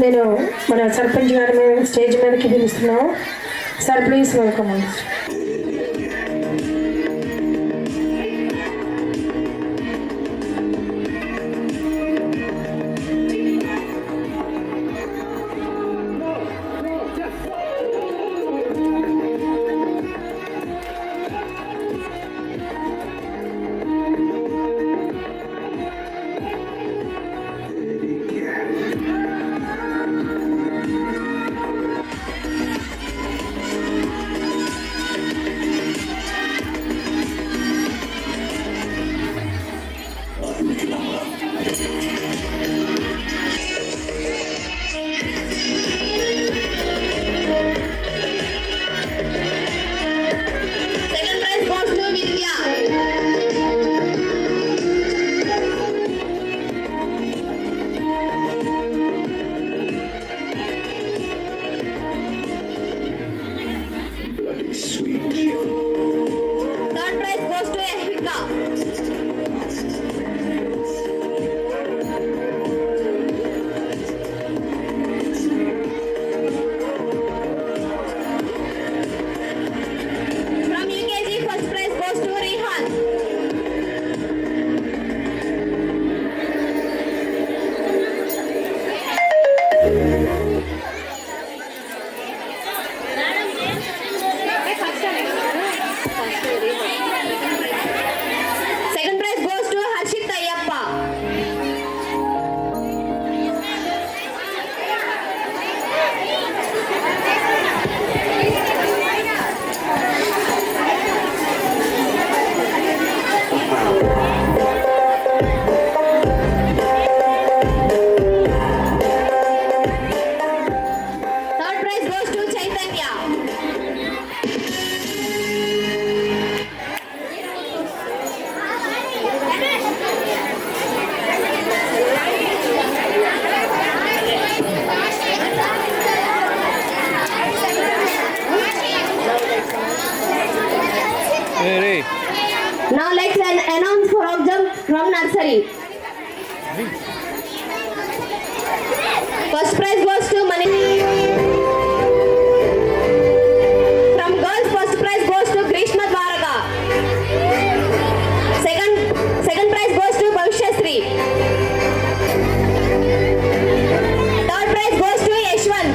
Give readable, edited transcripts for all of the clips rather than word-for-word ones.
నేను మన సర్పంచ్ గారి స్టేజ్ మీదకి పిలుస్తున్నాము. Sir please welcome. Now let's announce program from nursery. First prize goes to Mani. From girls, first prize goes to Grishma Dwaraka. Second prize goes to Bhavishya. Third prize goes to Yashwant.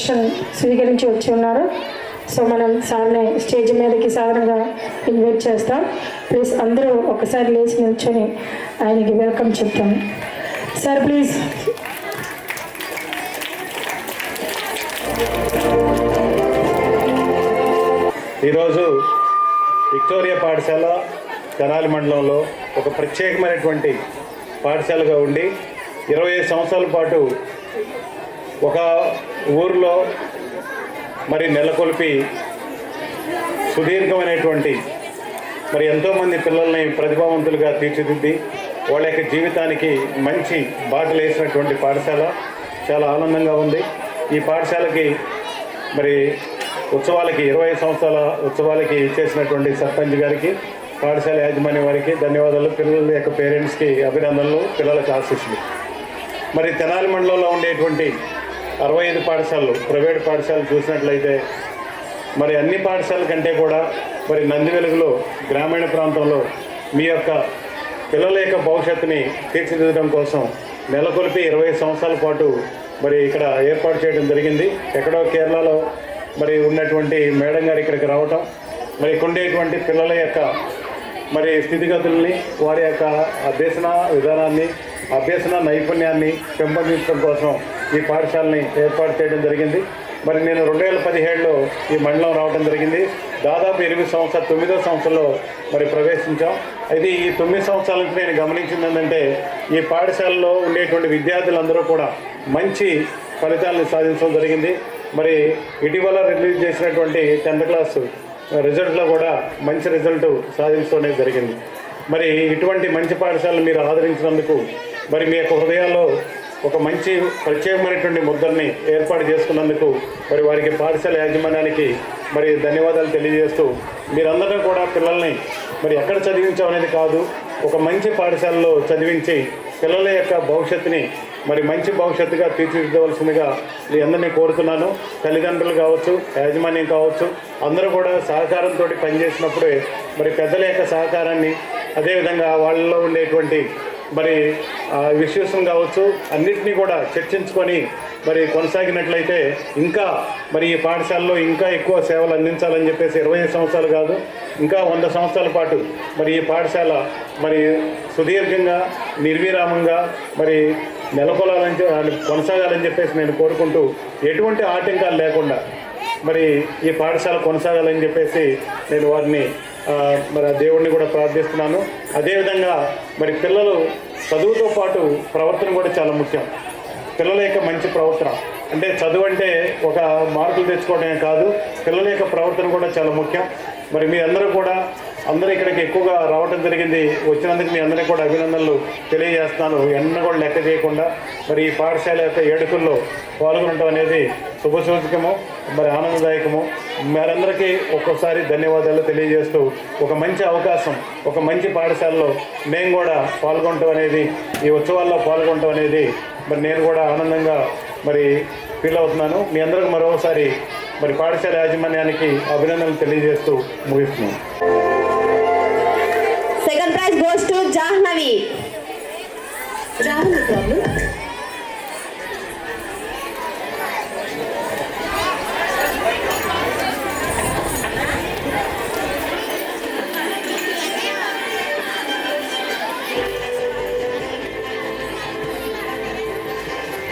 Donation స్వీకరించి వచ్చి ఉన్నారు. So మనం సార్ని stage మీదకి సాధారణంగా invite చేస్తాం. Please అందరూ ఒకసారి లేచి నిల్చొని ఆయనకి వెల్కమ్ చెప్తాం. Sir please. ఈరోజు విక్టోరియా పాఠశాల తెనాలి మండలంలో ఒక ప్రత్యేకమైనటువంటి పాఠశాలగా ఉండి 25 సంవత్సరాల పాటు ఒక ఊరిలో మరి నెలకొల్పి సుదీర్ఘమైనటువంటి మరి ఎంతోమంది పిల్లల్ని ప్రతిభావంతులుగా తీర్చిదిద్ది వాళ్ళ యొక్క జీవితానికి మంచి బాటలు వేసినటువంటి పాఠశాల చాలా ఆనందంగా ఉంది. ఈ పాఠశాలకి మరి ఉత్సవాలకి 25 సంవత్సరాల ఉత్సవాలకి చేసినటువంటి సర్పంచ్ గారికి, పాఠశాల యాజమాన్య వారికి ధన్యవాదాలు. పిల్లల యొక్క పేరెంట్స్కి అభినందనలు, పిల్లలకు ఆశీస్సులు. మరి తెనాలి మండలంలో ఉండేటువంటి 65 పాఠశాలలు, ప్రైవేట్ పాఠశాలలు చూసినట్లయితే మరి అన్ని పాఠశాలల కంటే కూడా మరి నంది వెలుగులో గ్రామీణ ప్రాంతంలో మీ యొక్క పిల్లల యొక్క భవిష్యత్తుని తీర్చిదిద్దడం కోసం నెలకొల్పి 25 సంవత్సరాల పాటు మరి ఇక్కడ ఏర్పాటు చేయడం జరిగింది. ఎక్కడో కేరళలో మరి ఉన్నటువంటి మేడం గారు ఇక్కడికి రావటం, మరి ఇక్కడ ఉండేటువంటి పిల్లల యొక్క మరి స్థితిగతుల్ని, వారి యొక్క అభ్యసన విధానాన్ని, అభ్యసన నైపుణ్యాన్ని పెంపొందించడం కోసం ఈ పాఠశాలని ఏర్పాటు చేయడం జరిగింది. మరి నేను 2017లో ఈ మండలం రావడం జరిగింది. దాదాపు 9వ సంవత్సరంలో మరి ప్రవేశించాం. అయితే ఈ 9 సంవత్సరాల నుంచి నేను గమనించింది ఏంటంటే ఈ పాఠశాలలో ఉండేటువంటి విద్యార్థులందరూ కూడా మంచి ఫలితాలను సాధించడం జరిగింది. మరి ఇటీవల రిలీజ్ చేసినటువంటి 10th క్లాస్ రిజల్ట్లో కూడా మంచి రిజల్ట్ సాధించడం జరిగింది. మరి ఇటువంటి మంచి పాఠశాలను మీరు ఆదరించినందుకు మరి మీ యొక్క హృదయాల్లో ఒక మంచి ప్రత్యేకమైనటువంటి ముద్రని ఏర్పాటు చేసుకున్నందుకు మరి వారికి పాఠశాల యాజమాన్యానికి మరి ధన్యవాదాలు తెలియజేస్తూ, మీరందరూ కూడా పిల్లల్ని మరి ఎక్కడ చదివించాం అనేది కాదు, ఒక మంచి పాఠశాలలో చదివించి పిల్లల యొక్క భవిష్యత్తుని మరి మంచి భవిష్యత్తుగా తీర్చిదిద్దవలసిందిగా మీ అందరినీ కోరుతున్నాను. తల్లిదండ్రులు కావచ్చు, యాజమాన్యం కావచ్చు, అందరూ కూడా సహకారంతో పనిచేసినప్పుడే మరి పెద్దల యొక్క సహకారాన్ని, అదేవిధంగా వాళ్ళలో ఉండేటువంటి మరి విశ్వాసం కావచ్చు అన్నింటినీ కూడా చర్చించుకొని మరి కొనసాగినట్లయితే ఇంకా మరి ఈ పాఠశాలలో ఇంకా ఎక్కువ సేవలు అందించాలని చెప్పేసి 25 సంవత్సరాలు కాదు, ఇంకా 100 సంవత్సరాల పాటు మరి ఈ పాఠశాల మరి సుదీర్ఘంగా నిర్విరామంగా మరి నెలకొలాలని కొనసాగాలని చెప్పేసి నేను కోరుకుంటూ, ఎటువంటి ఆటంకాలు లేకుండా మరి ఈ పాఠశాల కొనసాగాలని చెప్పేసి నేను వారిని మరి ఆ దేవుడిని కూడా ప్రార్థిస్తున్నాను. అదేవిధంగా మరి పిల్లలు చదువుతో పాటు ప్రవర్తన కూడా చాలా ముఖ్యం. పిల్లల యొక్క మంచి ప్రవర్తన అంటే చదువు అంటే ఒక మార్కులు తెచ్చుకోవడమే కాదు, పిల్లల యొక్క ప్రవర్తన కూడా చాలా ముఖ్యం. మరి మీ అందరూ కూడా ఇక్కడికి ఎక్కువగా రావడం జరిగింది. వచ్చినందుకు మీ అందరికీ కూడా అభినందనలు తెలియజేస్తున్నాను. ఎన్న కూడా లెక్క చేయకుండా మరి ఈ పాఠశాల యొక్క వేడుకల్లో పాల్గొనడం అనేది శుభసూచకము, మరి ఆనందదాయకము. మీరందరికీ ఒక్కోసారి ధన్యవాదాలు తెలియజేస్తూ, ఒక మంచి అవకాశం, ఒక మంచి పాఠశాలలో నేను కూడా పాల్గొనడం అనేది, ఈ ఉత్సవాల్లో పాల్గొనడం అనేది మరి నేను కూడా ఆనందంగా మరి ఫీల్ అవుతున్నాను. మీ అందరికీ మరోసారి మరి పాఠశాల యాజమాన్యానికి అభినందనలు తెలియజేస్తూ ముగిస్తున్నాను. Second prize goes to Jahnavi. Rahul problem.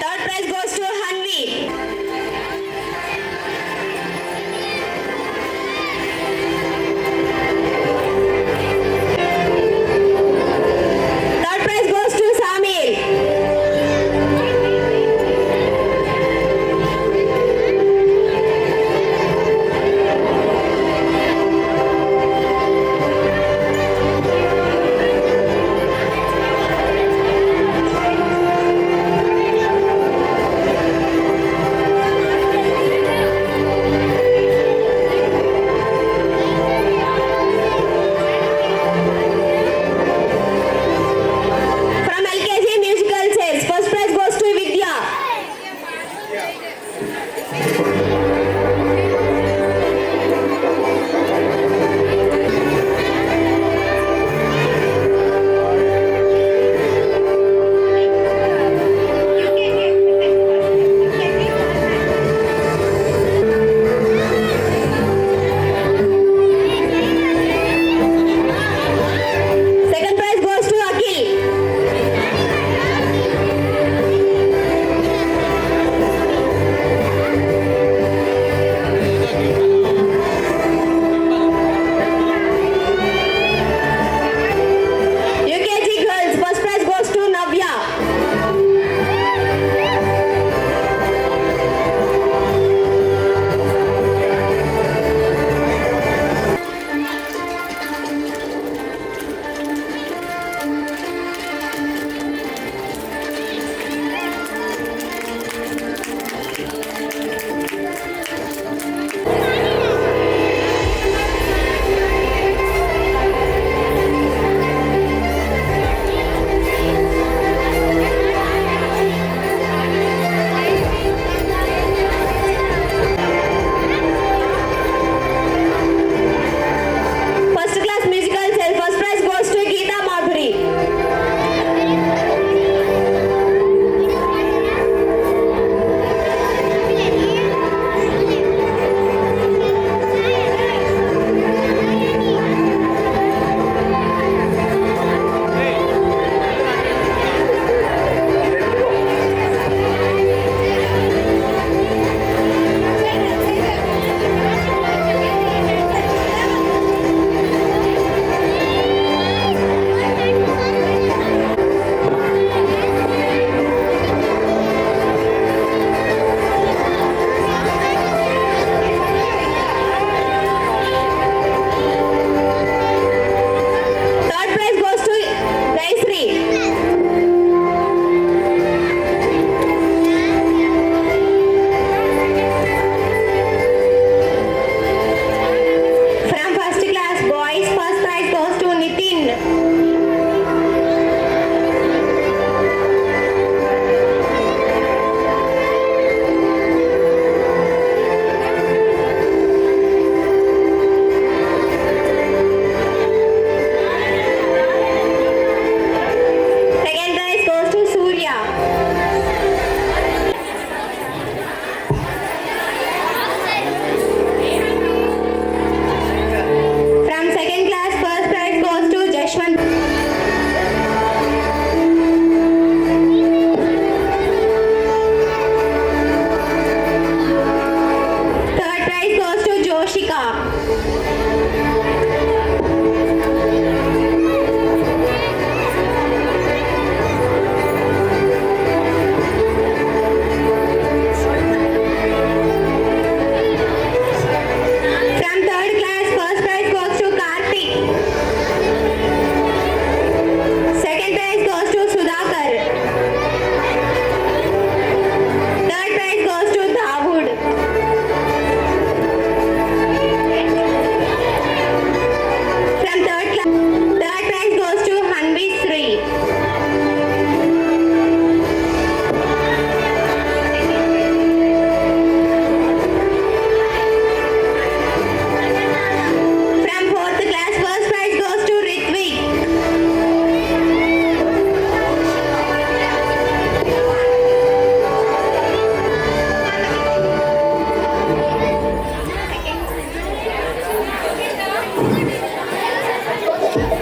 Third prize goes to Hanvi. Third prize goes to Samir.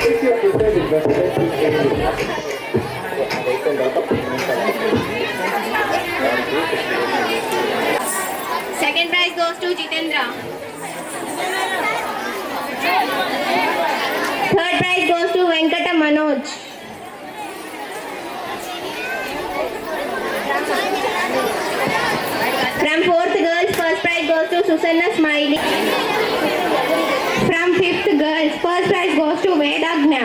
If your children requested to change Second prize goes to Jitendra. Third prize goes to Venkata Manoj. From fourth girls, first prize goes to Susanna Smiley. From fifth girls, first prize goes to Vedagna.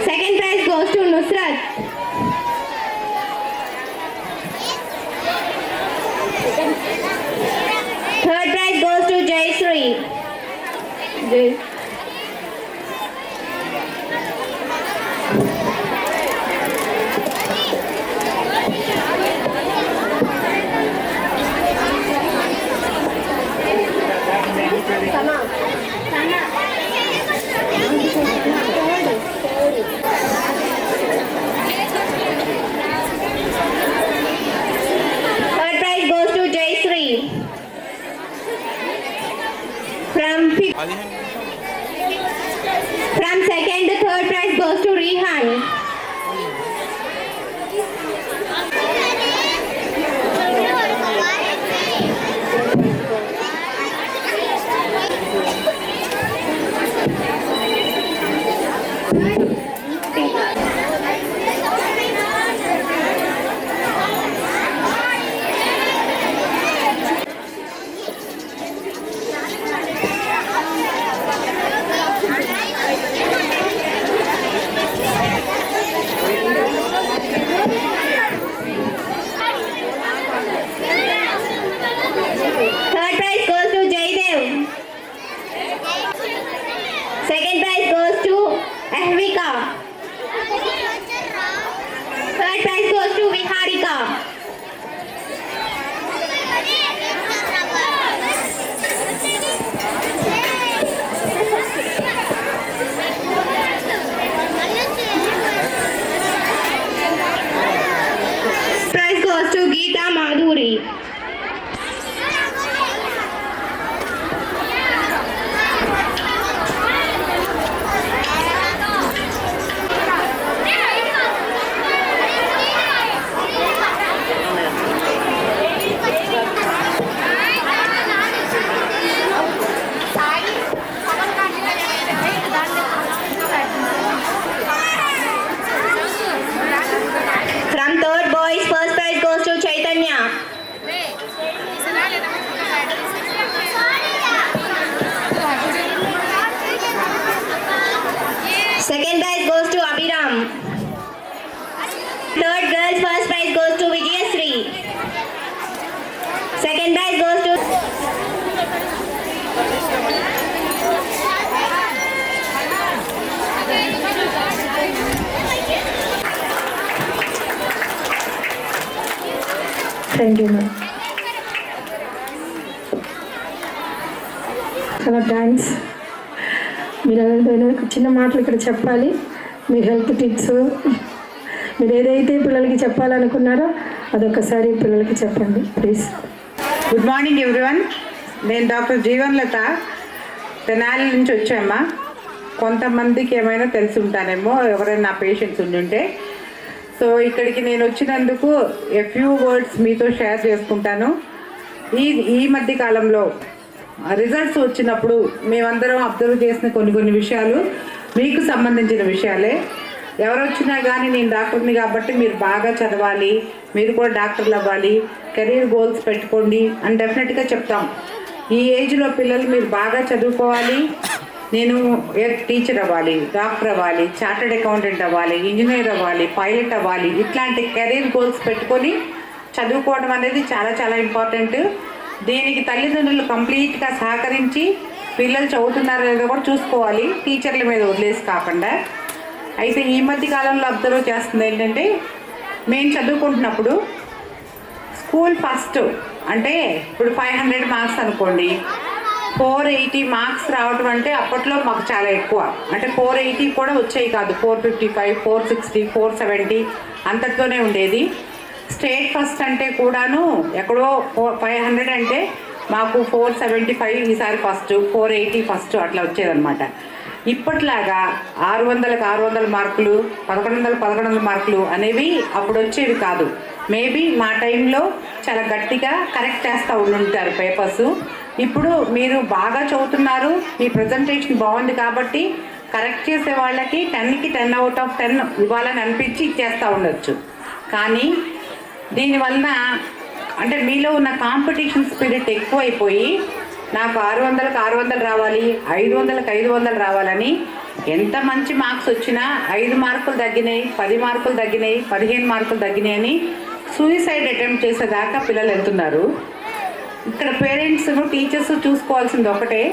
Second prize goes to Nusrat. Third prize goes to Jayashree. Third prize goes to Jayashree. From second to third prize goes to Rehan. Third prize goes to Jaydev. Second prize goes to Ahvika. Third prize goes to Viharika. Prize goes to Geeta Madhuri. From third boys, first prize goes to Chaitanya. Second prize goes to Abhiram. Third girls, first prize goes to Vijayashree. Second prize goes to thank you ma'am. చాలా thanks. మీరు ఏదైనా చిన్న మాటలు ఇక్కడ చెప్పాలి. మీ health tips మీరు ఏదైతే పిల్లలకి చెప్పాలనుకున్నారో అదొకసారి పిల్లలకి చెప్పండి ప్లీజ్. Good morning everyone. నేను డాక్టర్ జీవన్లత, తెనాలి నుంచి వచ్చామ్మా. కొంతమందికి ఏమైనా తెలిసి ఉంటానేమో, ఎవరైనా నా పేషెంట్స్ ఉండుంటే. సో ఇక్కడికి నేను వచ్చినందుకు ఎ ఫ్యూ వర్డ్స్ మీతో షేర్ చేసుకుంటాను. ఈ మధ్య కాలంలో రిజల్ట్స్ వచ్చినప్పుడు మేమందరం అబ్జర్వ్ చేసిన కొన్ని విషయాలు మీకు సంబంధించిన విషయాలే. ఎవరు వచ్చినా కానీ నేను డాక్టర్ని కాబట్టి మీరు బాగా చదవాలి, మీరు కూడా డాక్టర్లు అవ్వాలి, కెరీర్ గోల్స్ పెట్టుకోండి అని డెఫినెట్గా చెప్తాం. ఈ ఏజ్లో పిల్లలు మీరు బాగా చదువుకోవాలి. నేను టీచర్ అవ్వాలి, డాక్టర్ అవ్వాలి, చార్టెడ్ అకౌంటెంట్ అవ్వాలి, ఇంజనీర్ అవ్వాలి, పైలట్ అవ్వాలి, ఇట్లాంటి కెరీర్ గోల్స్ పెట్టుకొని చదువుకోవడం అనేది చాలా చాలా ఇంపార్టెంట్. దీనికి తల్లిదండ్రులు కంప్లీట్గా సహకరించి పిల్లలు చదువుతున్నారో లేదో కూడా చూసుకోవాలి, టీచర్ల మీద వదిలేసి కాకుండా. అయితే ఈ మధ్య కాలంలో అబ్జర్వ్ చేస్తుంది ఏంటంటే, మేము చదువుకుంటున్నప్పుడు స్కూల్ ఫస్ట్ అంటే ఇప్పుడు 500 మార్క్స్ అనుకోండి, 480 మార్క్స్ రావటం అంటే అప్పట్లో మాకు చాలా ఎక్కువ. అంటే 480 కూడా వచ్చాయి కాదు, 455, 460, 470 అంతట్లోనే ఉండేది. స్టేట్ ఫస్ట్ అంటే కూడాను ఎక్కడో 500 అంటే మాకు 475 ఈసారి ఫస్ట్, 480 ఫస్ట్ అట్లా వచ్చేదన్నమాట. ఇప్పట్లాగా 600 మార్కులు, 1100 మార్కులు అనేవి అప్పుడు వచ్చేవి కాదు. మేబీ మా టైంలో చాలా గట్టిగా కరెక్ట్ చేస్తూ ఉండుంటారు పేపర్స్. ఇప్పుడు మీరు బాగా చదువుతున్నారు, మీ ప్రజెంటేషన్ బాగుంది కాబట్టి కరెక్ట్ చేసే వాళ్ళకి 10కి 10 అవుట్ ఆఫ్ 10 ఇవ్వాలని అనిపించి ఇచ్చేస్తూ ఉండొచ్చు. కానీ దీనివలన అంటే మీలో ఉన్న కాంపిటీషన్ స్పిరిట్ ఎక్కువైపోయి నాకు 600కి 600 రావాలి, 500కి 500 రావాలని ఎంత మంచి మార్క్స్ వచ్చినా 5 మార్కులు తగ్గినాయి, 10 మార్కులు తగ్గినాయి, 15 మార్కులు తగ్గినాయి అని సూసైడ్ అటెంప్ట్ చేసేదాకా పిల్లలు వెళ్తున్నారు. ఇక్కడ పేరెంట్స్ టీచర్స్ చూసుకోవాల్సింది ఒకటే,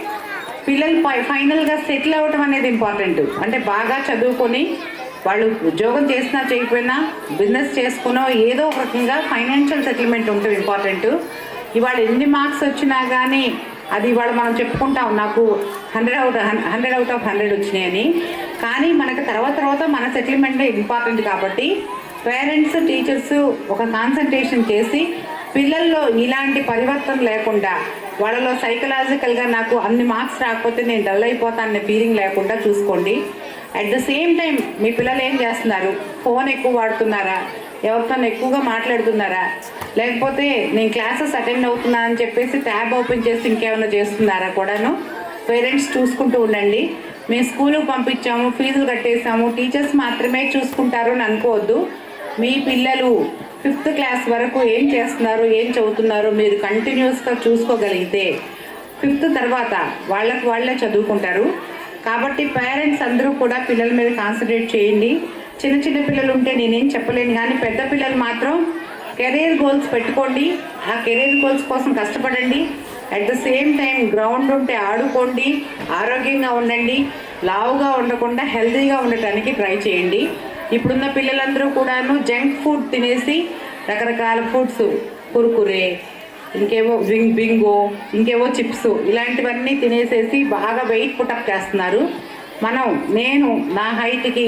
పిల్లలు ఫైనల్గా సెటిల్ అవ్వటం అనేది ఇంపార్టెంట్. అంటే బాగా చదువుకొని వాళ్ళు ఉద్యోగం చేసినా చేయకపోయినా బిజినెస్ చేసుకునో ఏదో ఒక రకంగా ఫైనాన్షియల్ సెటిల్మెంట్ ఉంటుంది ఇంపార్టెంట్. ఇవాళ ఎన్ని మార్క్స్ వచ్చినా కానీ అది ఇవాళ మనం చెప్పుకుంటాం నాకు 100 అవుట్ ఆఫ్ 100 వచ్చినాయని. కానీ మనకు తర్వాత మన సెటిల్మెంట్ ఇంపార్టెంట్ కాబట్టి పేరెంట్స్ టీచర్స్ ఒక కాన్సన్ట్రేషన్ చేసి పిల్లల్లో ఇలాంటి పరివర్తన లేకుండా వాళ్ళలో సైకలాజికల్గా నాకు అన్ని మార్క్స్ రాకపోతే నేను డల్ అయిపోతాననే ఫీలింగ్ లేకుండా చూసుకోండి. అట్ ద సేమ్ టైం మీ పిల్లలు ఏం చేస్తున్నారు, ఫోన్ ఎక్కువ వాడుతున్నారా, ఎవరితో ఎక్కువగా మాట్లాడుతున్నారా, లేకపోతే నేను క్లాసెస్ అటెండ్ అవుతున్నా అని చెప్పేసి ట్యాబ్ ఓపెన్ చేసి ఇంకేమైనా చేస్తున్నారా కూడాను పేరెంట్స్ చూసుకుంటూ ఉండండి. మేము స్కూల్కి పంపించాము, ఫీజులు కట్టేసాము, టీచర్స్ మాత్రమే చూసుకుంటారు అని అనుకోవద్దు. మీ పిల్లలు 5th క్లాస్ వరకు ఏం చేస్తున్నారు, ఏం చదువుతున్నారు మీరు కంటిన్యూస్గా చూసుకోగలిగితే 5th తర్వాత వాళ్ళే చదువుకుంటారు. కాబట్టి పేరెంట్స్ అందరూ కూడా పిల్లల మీద కాన్సన్ట్రేట్ చేయండి. చిన్న పిల్లలు ఉంటే నేనేం చెప్పలేను, కానీ పెద్ద పిల్లలు మాత్రం కెరీర్ గోల్స్ పెట్టుకోండి, ఆ కెరీర్ గోల్స్ కోసం కష్టపడండి. At the same time ground ఉంటే ఆడుకోండి, ఆరోగ్యంగా ఉండండి, లావుగా ఉండకుండా హెల్తీగా ఉండటానికి ట్రై చేయండి. ఇప్పుడున్న పిల్లలందరూ కూడాను జంక్ ఫుడ్ తినేసి రకరకాల ఫుడ్స్, కుర్కురే, ఇంకేవో బింగో, ఇంకేవో చిప్స్ ఇలాంటివన్నీ తినేసేసి బాగా వెయిట్ పుటప్ చేస్తున్నారు. నేను నా హైట్కి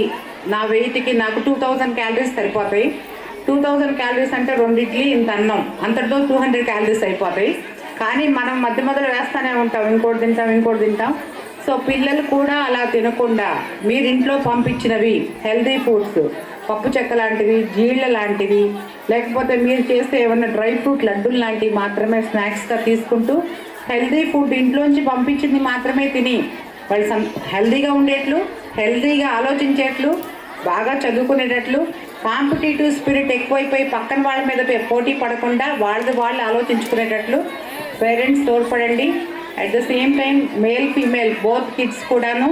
నా వెయిట్కి నాకు 2000 క్యాలరీస్ సరిపోతాయి. 2000 క్యాలరీస్ అంటే 2 ఇడ్లీ ఇంత అన్నం, అంతటితో 200 క్యాలరీస్ అయిపోతాయి. కానీ మనం మధ్యలో వేస్తూనే ఉంటాం, ఇంకోటి తింటాం. సో పిల్లలు కూడా అలా తినకుండా మీరు ఇంట్లో పంపించినవి హెల్దీ ఫుడ్స్, పప్పు చెక్క లాంటివి, జీళ్ళ లాంటివి, లేకపోతే మీరు చేస్తే ఏమన్నా డ్రై ఫ్రూట్ లడ్డూలు లాంటివి మాత్రమే స్నాక్స్గా తీసుకుంటూ హెల్దీ ఫుడ్ ఇంట్లోంచి పంపించింది మాత్రమే తిని వాళ్ళు హెల్దీగా ఉండేట్లు, హెల్దీగా ఆలోచించేట్లు, బాగా చదువుకునేటట్లు, కాంపిటేటివ్ స్పిరిట్ ఎక్కువైపోయి పక్కన వాళ్ళ మీద పోటీ పడకుండా వాళ్ళు ఆలోచించుకునేటట్లు పేరెంట్స్ తోడ్పడండి. At the same time male female both kids కూడాను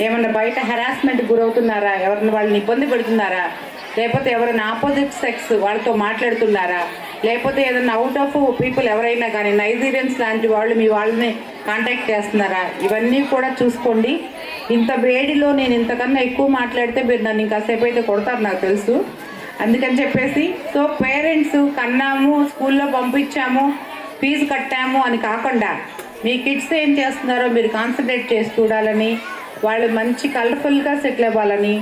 ఏమన్నా బయట హెరాస్మెంట్ గురవుతున్నారా, ఎవరిని వాళ్ళని ఇబ్బంది పెడుతున్నారా, లేకపోతే ఎవరైనా ఆపోజిట్ సెక్స్ వాళ్ళతో మాట్లాడుతున్నారా, లేకపోతే ఏదైనా అవుట్ ఆఫ్ పీపుల్ ఎవరైనా కానీ నైజీరియన్స్ లాంటి వాళ్ళు మీ వాళ్ళని కాంటాక్ట్ చేస్తున్నారా, ఇవన్నీ కూడా చూసుకోండి. ఇంత వేడిలో నేను ఇంతకన్నా ఎక్కువ మాట్లాడితే మీరు నన్ను ఇంకాసేపు అయితే కొడతారు నాకు తెలుసు. అందుకని చెప్పేసి సో పేరెంట్స్ కన్నాము, స్కూల్లో పంపించాము, ఫీజు కట్టాము అని కాకుండా మీ కిడ్స్ ఏం చేస్తున్నారో మీరు కాన్సన్ట్రేట్ చేసి చూడాలని, వాళ్ళు మంచి కలర్ఫుల్గా సెటిల్ అవ్వాలని,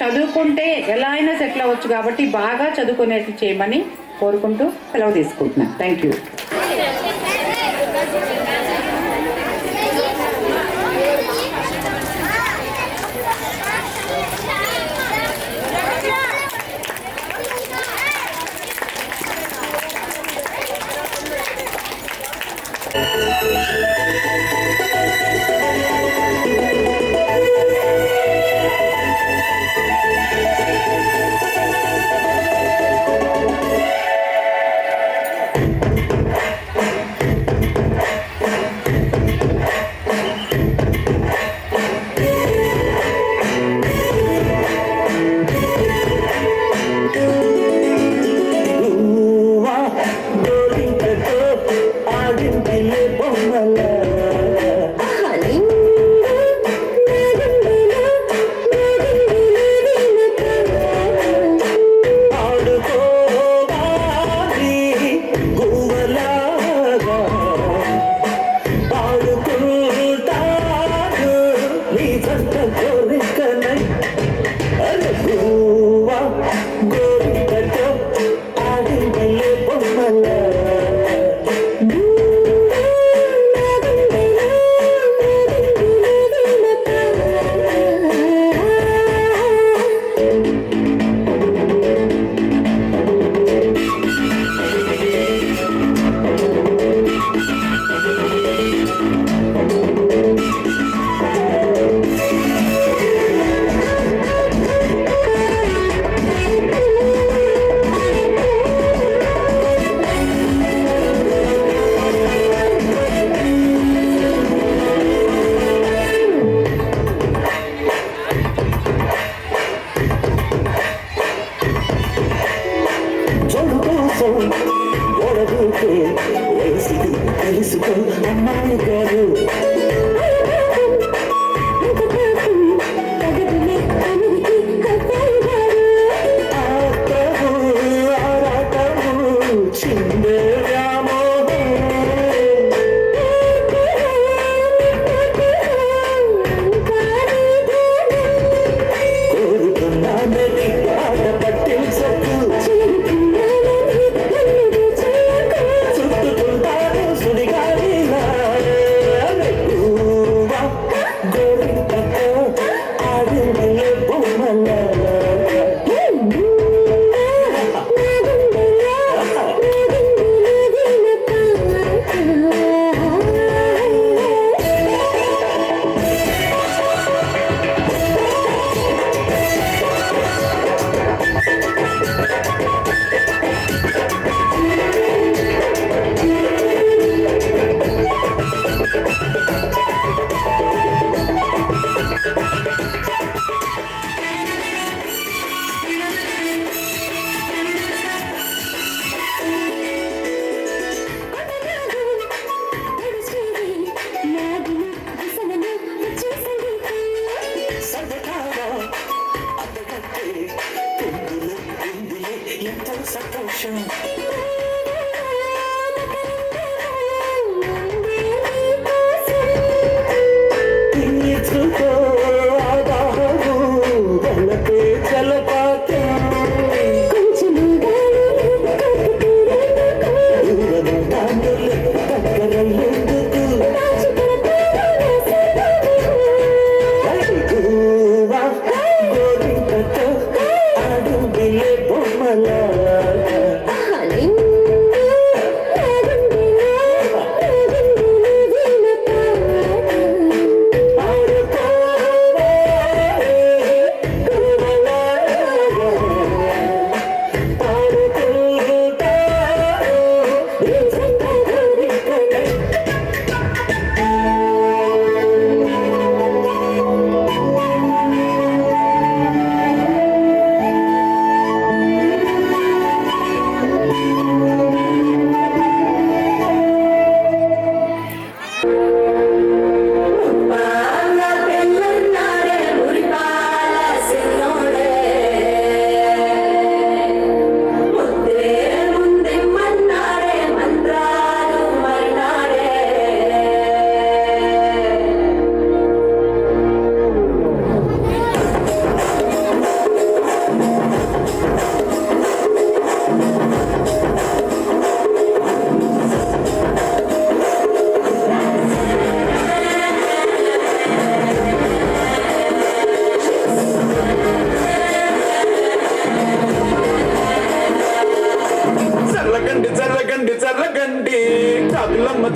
చదువుకుంటే ఎలా అయినా సెటిల్ అవ్వచ్చు కాబట్టి బాగా చదువుకునేట్టు చేయమని కోరుకుంటూ సెలవు తీసుకుంటున్నాను. Thank you. ఆడింటిలే బొమ్మల కోసం గొడవకే వయసుది తెలుసుకో అమ్మాయి గారు చిందే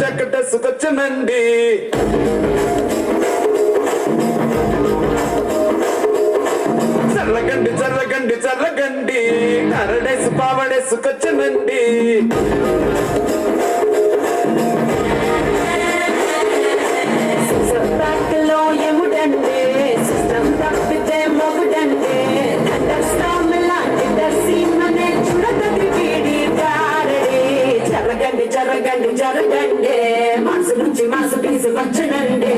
చక్కటేసుకొచ్చనండి చల్లగండి చల్లగండి చల్లగండి కరడేసు పావడేసుకొచ్చనండి లో ఎముడండి సిస్టమ్ తప్పితే మొగుడండి లాంటి దర్శీమనే చూడతది వీడి గారడి జరగండి జరగండి జరగండి మనసు నుంచి మనసు తీసుకొచ్చనండి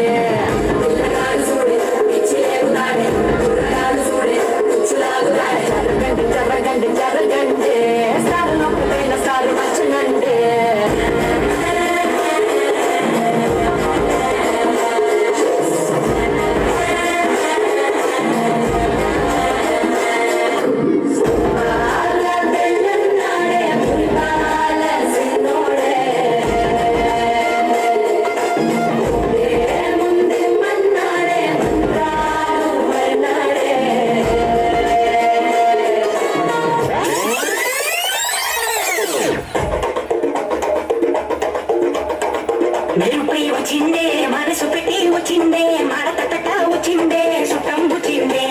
పిల్లగాడు చూడే పిచ్చి లేగుతాడే పిల్లగాడు చూడే పిచ్చిలాగుతాడే జరగండి జరగండి జరగండి స్టార్ నొక్కైన స్టార్ వచ్చనండి వచ్చిందే మనసు పెట్టి వచ్చిందే మడతట వచ్చిందే సుఖం వచ్చిందే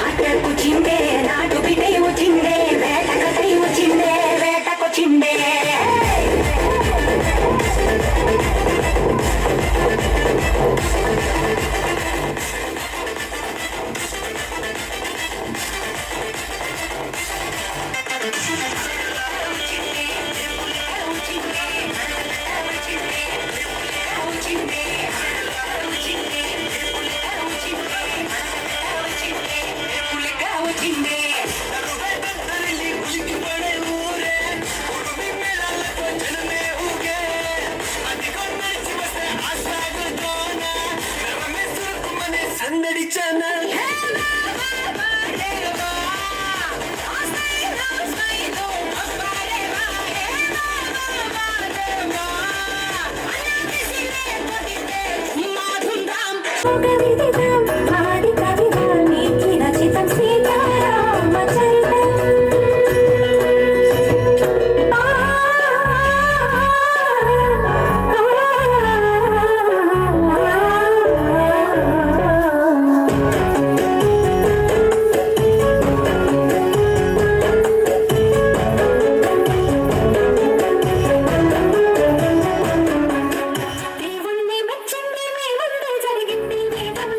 అట్టకొచ్చిందే నాటు బిడ్డ వచ్చిందే వేటకై వచ్చిందే వేటకొచ్చిందే ఒక విదితం ఆది కవిగా నీకి రచితం సీతారామచరితం దేవుణ్ణి మెచ్చింది మీ ముందే జరిగింది వేదం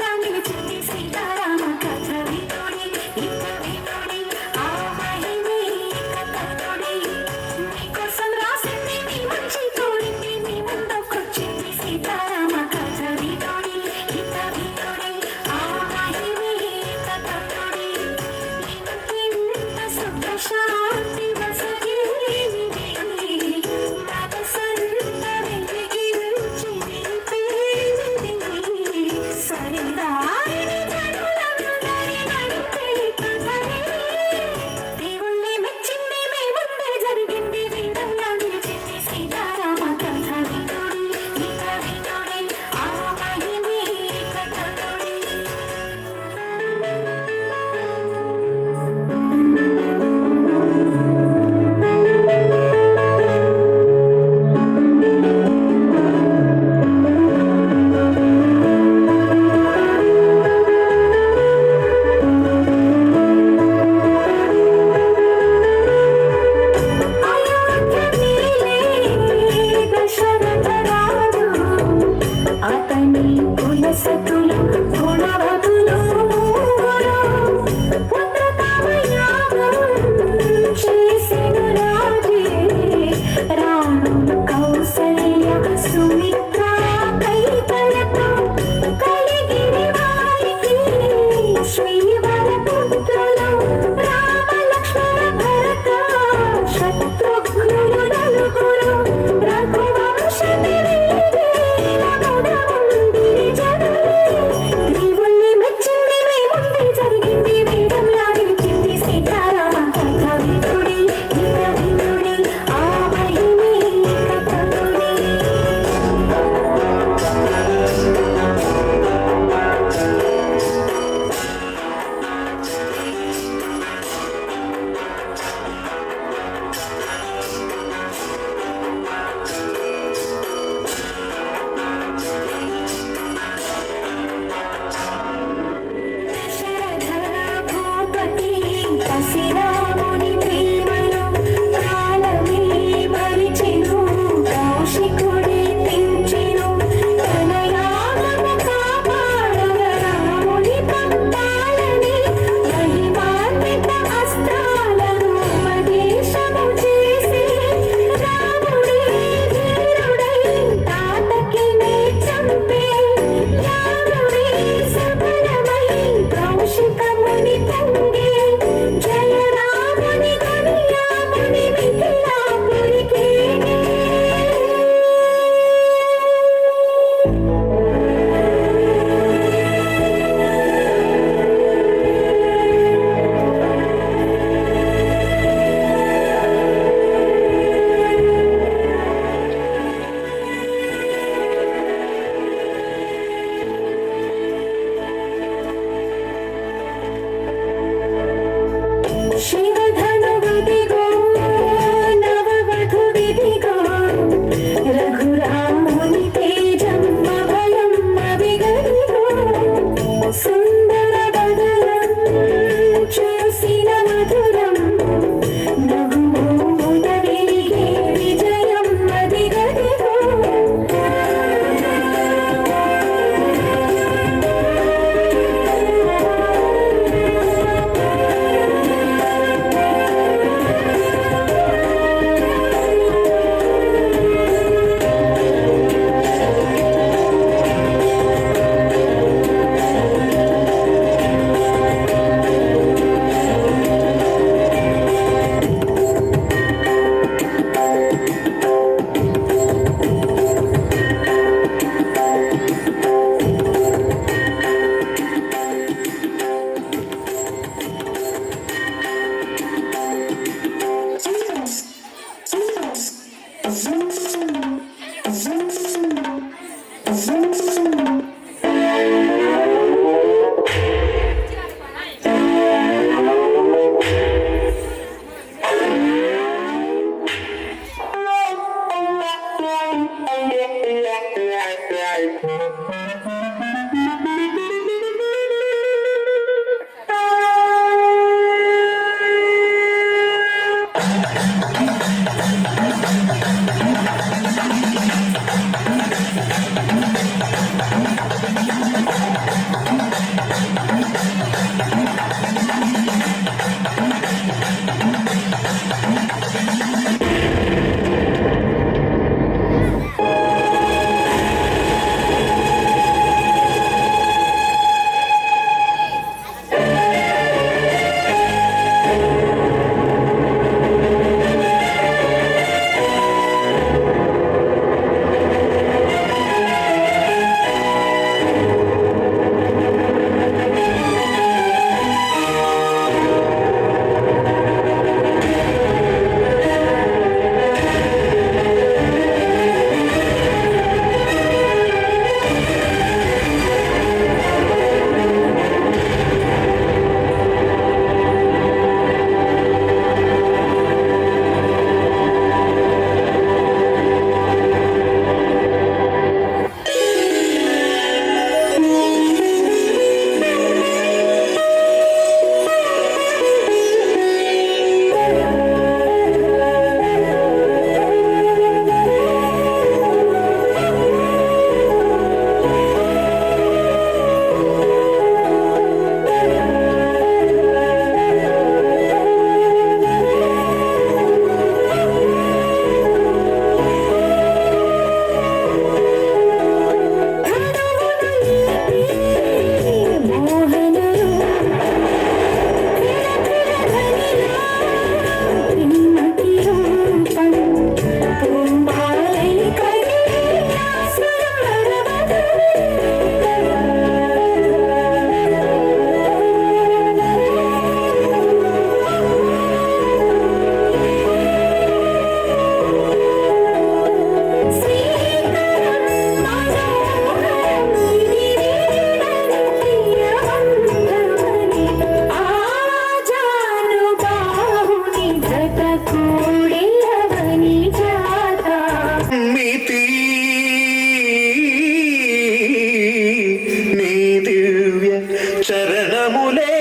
చరణములే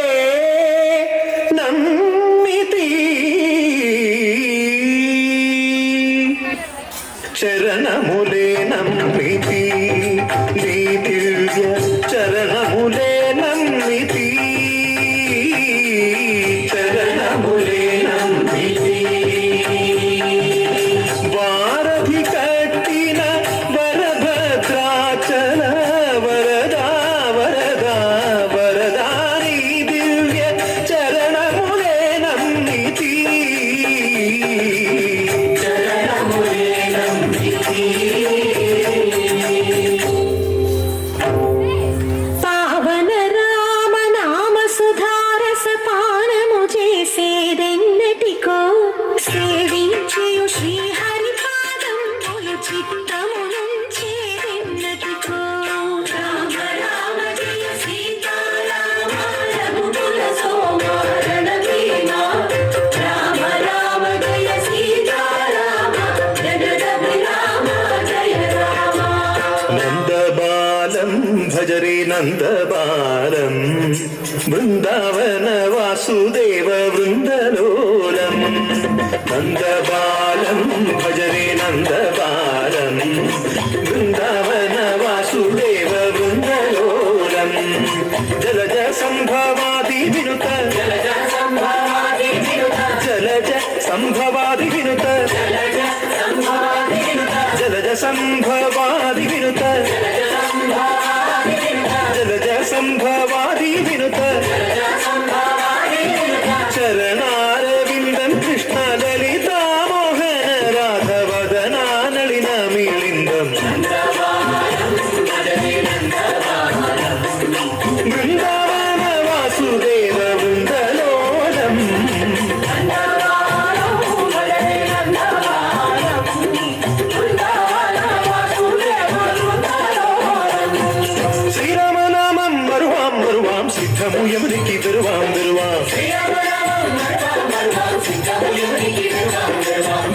నమ్మితి చరణములే నమ్మితి నీ దివ్య చరణములే నమ్మితి చరణములే నమ్మితి వారధి కట్టిన వరభద్రాచల వరదా వరదా వరదా నీ దివ్య చరణములే నమ్మితి చరణములే నమ్మితి పావన రామ నామ సుధారస పానము చేసేదెన్నటికో సేవించేయు శ్రీహరి పాదములు చిత్తమునుంచేదెన్నటికో రామ రామ జయ సీతారామ రఘుకుల సోమ రణవీమ రామ రామ జయ సీతారామ జగదభిరామ జయ రామ నందబాలం భజరే నందబాలం బృందావన వాసుదేవ వృందలోలం నందబాలం భజరే నందబాలం బృందావన వాసుదేవ వృందలోలం జలజ సంభవాది వినుత జలజ సంభవాది వినుత జలజ సంభవాది వినుత జలజ సంభవాది వినుత జలజ సంభవాది వినుత చరణారవిందం కృష్ణ లలితా మోహన రాధవదనా నళిన మిళిందం బృందావన వాసుదేవ వృందలోలం శ్రీరామనామం మరువాం మరువాం సిద్ధము యమునికి వెరువాం వెరువాం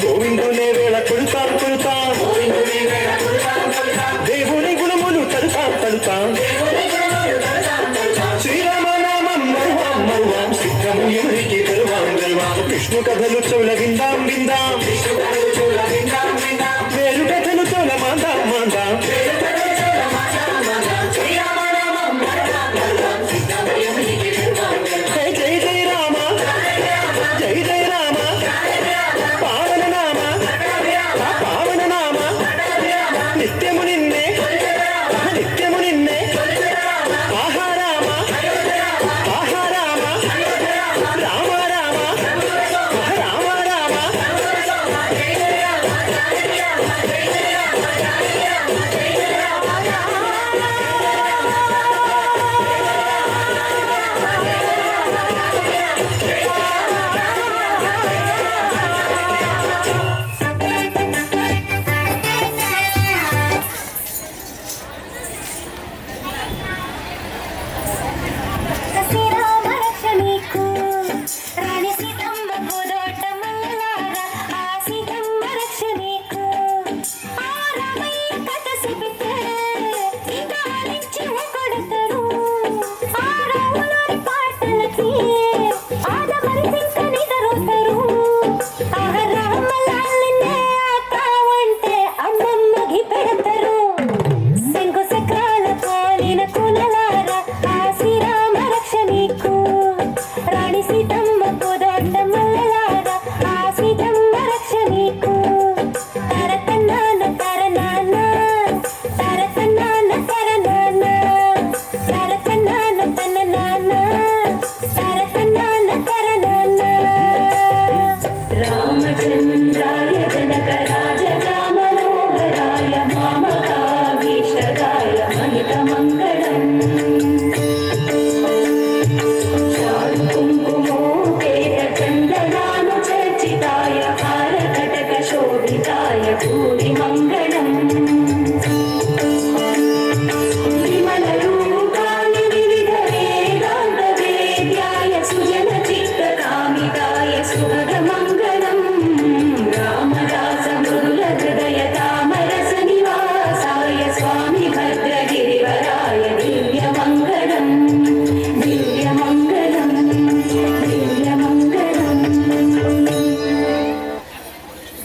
గోవిందునే వేళ కొడుతాం కొడుతాం దేవుని గుణములు తడుతాం తడుతాం శ్రీరామనామం మరువాం మరువాం సిద్ధము యమునికి వెరువాం వెరువాం విష్ణు కథలు చెవుల విందాం విందాం